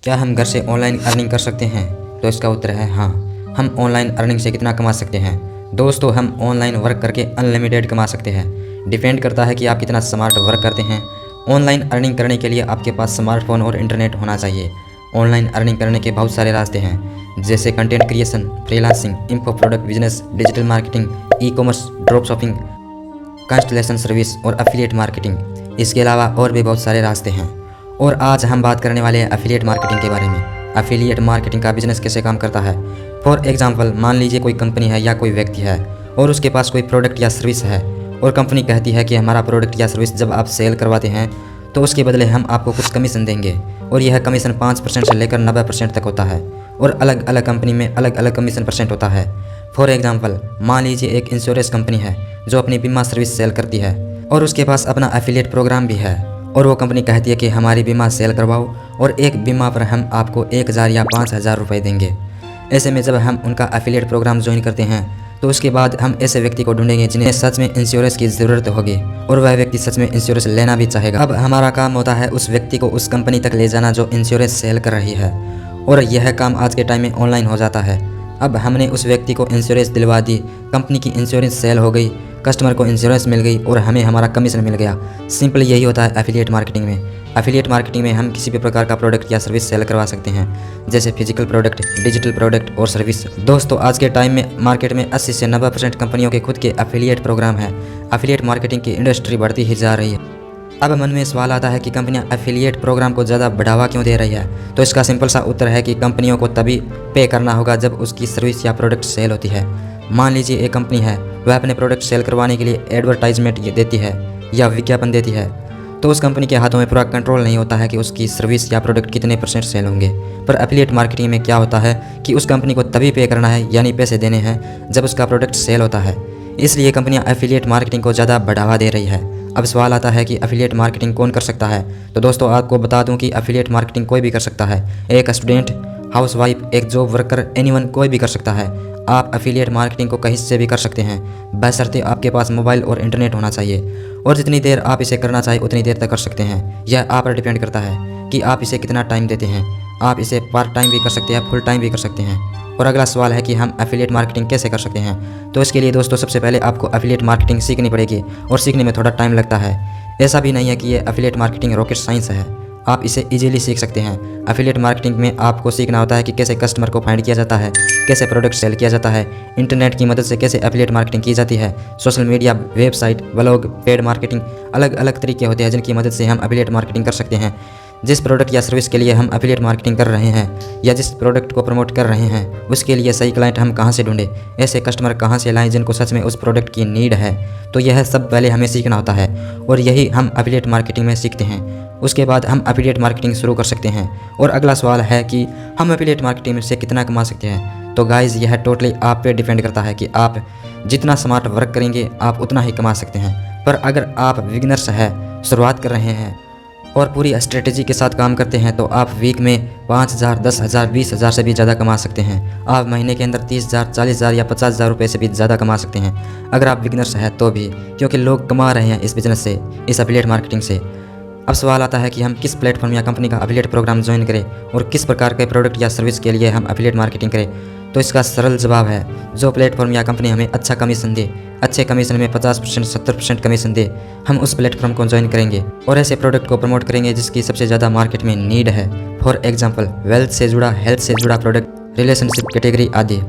क्या हम घर से ऑनलाइन अर्निंग कर सकते हैं? तो इसका उत्तर है हाँ। हम ऑनलाइन अर्निंग से कितना कमा सकते हैं? दोस्तों, हम ऑनलाइन वर्क करके अनलिमिटेड कमा सकते हैं। डिपेंड करता है कि आप कितना स्मार्ट वर्क करते हैं। ऑनलाइन अर्निंग करने के लिए आपके पास स्मार्टफोन और इंटरनेट होना चाहिए। ऑनलाइन अर्निंग करने के बहुत सारे रास्ते हैं, जैसे content creation, freelancing, info product business, digital marketing, e commerce, drop shopping, constellation service और एफिलिएट मार्केटिंग। इसके अलावा और भी बहुत सारे रास्ते हैं और आज हम बात करने वाले हैं एफिलिएट मार्केटिंग के बारे में। एफिलिएट मार्केटिंग का बिजनेस कैसे काम करता है। फॉर एग्जांपल, मान लीजिए कोई कंपनी है या कोई व्यक्ति है और उसके पास कोई प्रोडक्ट या सर्विस है और कंपनी कहती है कि हमारा प्रोडक्ट या सर्विस जब आप सेल करवाते हैं तो उसके बदले हम आपको कुछ कमीशन देंगे और यह कमीशन 5% से लेकर 90% तक होता है और अलग अलग कंपनी में अलग अलग कमीशन परसेंट होता है। फॉर एग्जांपल, मान लीजिए एक इंश्योरेंस कंपनी है जो अपनी बीमा सर्विस सेल करती है और उसके पास अपना एफिलिएट प्रोग्राम भी है और वो कंपनी कहती है कि हमारी बीमा सेल करवाओ और एक बीमा पर हम आपको 1000 या 5000 रुपये देंगे। ऐसे में जब हम उनका एफिलिएट प्रोग्राम ज्वाइन करते हैं तो उसके बाद हम ऐसे व्यक्ति को ढूंढेंगे जिन्हें सच में इंश्योरेंस की ज़रूरत होगी और वह व्यक्ति सच में इंश्योरेंस लेना भी चाहेगा। अब हमारा काम होता है उस व्यक्ति को उस कंपनी तक ले जाना जो इंश्योरेंस सेल कर रही है और यह काम आज के टाइम में ऑनलाइन हो जाता है। अब हमने उस व्यक्ति को इंश्योरेंस दिलवा दी, कंपनी की इंश्योरेंस सेल हो गई, कस्टमर को इंश्योरेंस मिल गई और हमें हमारा कमीशन मिल गया। सिंपल यही होता है एफिलिएट मार्केटिंग में। एफिलिएट मार्केटिंग में हम किसी भी प्रकार का प्रोडक्ट या सर्विस सेल करवा सकते हैं, जैसे फिजिकल प्रोडक्ट, डिजिटल प्रोडक्ट और सर्विस। दोस्तों, आज के टाइम में मार्केट में 80 से 90% कंपनियों के खुद के एफिलिएट प्रोग्राम है। एफिलिएट मार्केटिंग की इंडस्ट्री बढ़ती ही जा रही है। अब मन में सवाल आता है कि कंपनियां एफिलिएट प्रोग्राम को ज़्यादा बढ़ावा क्यों दे रही है। तो इसका सिंपल सा उत्तर है कि कंपनियों को तभी पे करना होगा जब उसकी सर्विस या प्रोडक्ट सेल होती है। मान लीजिए एक कंपनी है, वह अपने प्रोडक्ट सेल करवाने के लिए एडवर्टाइजमेंट देती है या विज्ञापन देती है, तो उस कंपनी के हाथों में पूरा कंट्रोल नहीं होता है कि उसकी सर्विस या प्रोडक्ट कितने % सेल होंगे। पर एफिलिएट मार्केटिंग में क्या होता है कि उस कंपनी को तभी पे करना है, यानी पैसे देने हैं, जब उसका प्रोडक्ट सेल होता है। इसलिए कंपनियां एफिलिएट मार्केटिंग को ज़्यादा बढ़ावा दे रही है। अब सवाल आता है कि एफिलिएट मार्केटिंग कौन कर सकता है। तो दोस्तों, आपको बता दूं कि एफिलिएट मार्केटिंग कोई भी कर सकता है। एक स्टूडेंट, हाउसवाइफ, एक जॉब वर्कर, एनीवन, कोई भी कर सकता है। आप एफिलिएट मार्केटिंग को कहीं से भी कर सकते हैं, बशर्ते आपके पास मोबाइल और इंटरनेट होना चाहिए और जितनी देर आप इसे करना चाहें उतनी देर तक कर सकते हैं। यह आप पर डिपेंड करता है कि आप इसे कितना टाइम देते हैं। आप इसे पार्ट टाइम भी कर सकते हैं, फुल टाइम भी कर सकते हैं। और अगला सवाल है कि हम एफिलिएट मार्केटिंग कैसे कर सकते हैं। तो इसके लिए दोस्तों, सबसे पहले आपको एफिलिएट मार्केटिंग सीखनी पड़ेगी और सीखने में थोड़ा टाइम लगता है। ऐसा भी नहीं है कि ये एफिलिएट मार्केटिंग रॉकेट साइंस है, आप इसे इजीली सीख सकते हैं। एफिलिएट मार्केटिंग में आपको सीखना होता है कि कैसे कस्टमर को फाइंड किया जाता है, कैसे प्रोडक्ट सेल किया जाता है, इंटरनेट की मदद से कैसे एफिलिएट मार्केटिंग की जाती है, social media, website, blog, paid marketing, अलग अलग तरीके होते हैं जिनकी मदद से हम एफिलिएट मार्केटिंग कर सकते हैं। जिस प्रोडक्ट या सर्विस के लिए हम एफिलिएट मार्केटिंग कर रहे हैं या जिस प्रोडक्ट को प्रमोट कर रहे हैं, उसके लिए सही क्लाइंट हम कहां से ढूंढें, ऐसे कस्टमर कहां से लाएं जिनको सच में उस प्रोडक्ट की नीड है। तो यह सब पहले हमें सीखना होता है और यही हम एफिलिएट मार्केटिंग में सीखते हैं। उसके बाद हम एफिलिएट मार्केटिंग शुरू कर सकते हैं। और अगला सवाल है कि हम एफिलिएट मार्केटिंग से कितना कमा सकते हैं। तो गाइज़, यह टोटली आप पे डिपेंड करता है कि आप जितना स्मार्ट वर्क करेंगे आप उतना ही कमा सकते हैं। पर अगर आप बिगिनर्स हैं, शुरुआत कर रहे हैं और पूरी स्ट्रेटेजी के साथ काम करते हैं तो आप वीक में 5000, 10,000, 20,000 से भी ज़्यादा कमा सकते हैं। आप महीने के अंदर 30,000, 40,000 या 50,000 रुपये से भी ज़्यादा कमा सकते हैं अगर आप बिगिनर्स हैं तो भी, क्योंकि लोग कमा रहे हैं इस बिज़नेस से, इस एफिलिएट मार्केटिंग से। अब सवाल आता है कि हम किस प्लेटफॉर्म या कंपनी का एफिलिएट प्रोग्राम ज्वाइन करें और किस प्रकार के प्रोडक्ट या सर्विस के लिए हम एफिलिएट मार्केटिंग करें। तो इसका सरल जवाब है, जो प्लेटफॉर्म या कंपनी हमें अच्छा कमीशन दे, अच्छे कमीशन में 50%, 70% कमीशन दे, हम उस प्लेटफॉर्म को ज्वाइन करेंगे और ऐसे प्रोडक्ट को प्रमोट करेंगे जिसकी सबसे ज़्यादा मार्केट में नीड है। फॉर एग्जांपल, वेल्थ से जुड़ा, हेल्थ से जुड़ा प्रोडक्ट, रिलेशनशिप कैटेगरी आदि।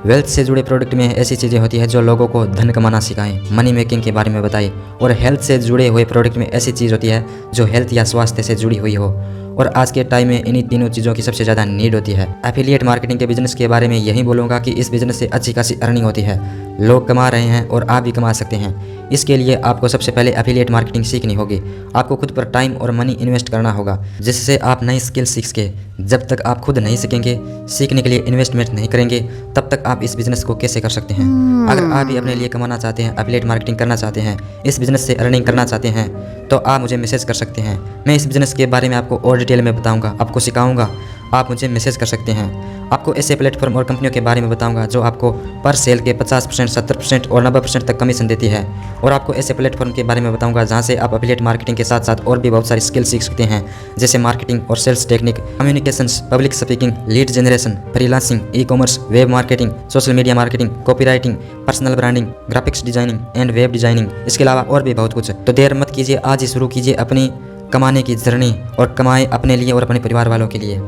वेल्थ से जुड़े प्रोडक्ट में ऐसी चीज़ें होती है जो लोगों को धन कमाना सिखाएं, मनी मेकिंग के बारे में बताएं। और हेल्थ से जुड़े हुए प्रोडक्ट में ऐसी चीज़ होती है जो हेल्थ या स्वास्थ्य से जुड़ी हुई हो और आज के टाइम में इन्हीं तीनों चीज़ों की सबसे ज़्यादा नीड होती है। एफिलिएट मार्केटिंग के बिजनेस के बारे में यही बोलूँगा कि इस बिज़नेस से अच्छी खासी अर्निंग होती है, लोग कमा रहे हैं और आप भी कमा सकते हैं। इसके लिए आपको सबसे पहले एफिलिएट मार्केटिंग सीखनी होगी। आपको खुद पर टाइम और मनी इन्वेस्ट करना होगा, जिससे आप नई स्किल सीख के, जब तक आप खुद नहीं सीखेंगे, सीखने के लिए इन्वेस्टमेंट नहीं करेंगे, तब तक आप इस बिज़नेस को कैसे कर सकते हैं। अगर आप भी अपने लिए कमाना चाहते हैं, एफिलिएट मार्केटिंग करना चाहते हैं, इस बिज़नेस से अर्निंग करना चाहते हैं, तो आप मुझे मैसेज कर सकते हैं। मैं इस बिज़नेस के बारे में आपको और डिटेल में बताऊँगा, आपको सिखाऊँगा। आप मुझे मैसेज कर सकते हैं। आपको ऐसे प्लेटफॉर्म और कंपनियों के बारे में बताऊंगा जो आपको पर सेल के 50%, 70% और 90% तक कमीशन देती है। और आपको ऐसे प्लेटफॉर्म के बारे में बताऊंगा जहां से आप एफिलिएट मार्केटिंग के साथ साथ और भी बहुत सारी स्किल सीख सकते हैं, जैसे मार्केटिंग और sales technique, communications, public speaking, lead generation, freelancing, e commerce, web marketing, social media marketing, copywriting, personal branding, graphics designing and web designing, इसके अलावा और भी बहुत कुछ। तो देर मत कीजिए, आज ही शुरू कीजिए अपनी कमाने की जर्नी और कमाएं अपने लिए और अपने परिवार वालों के लिए।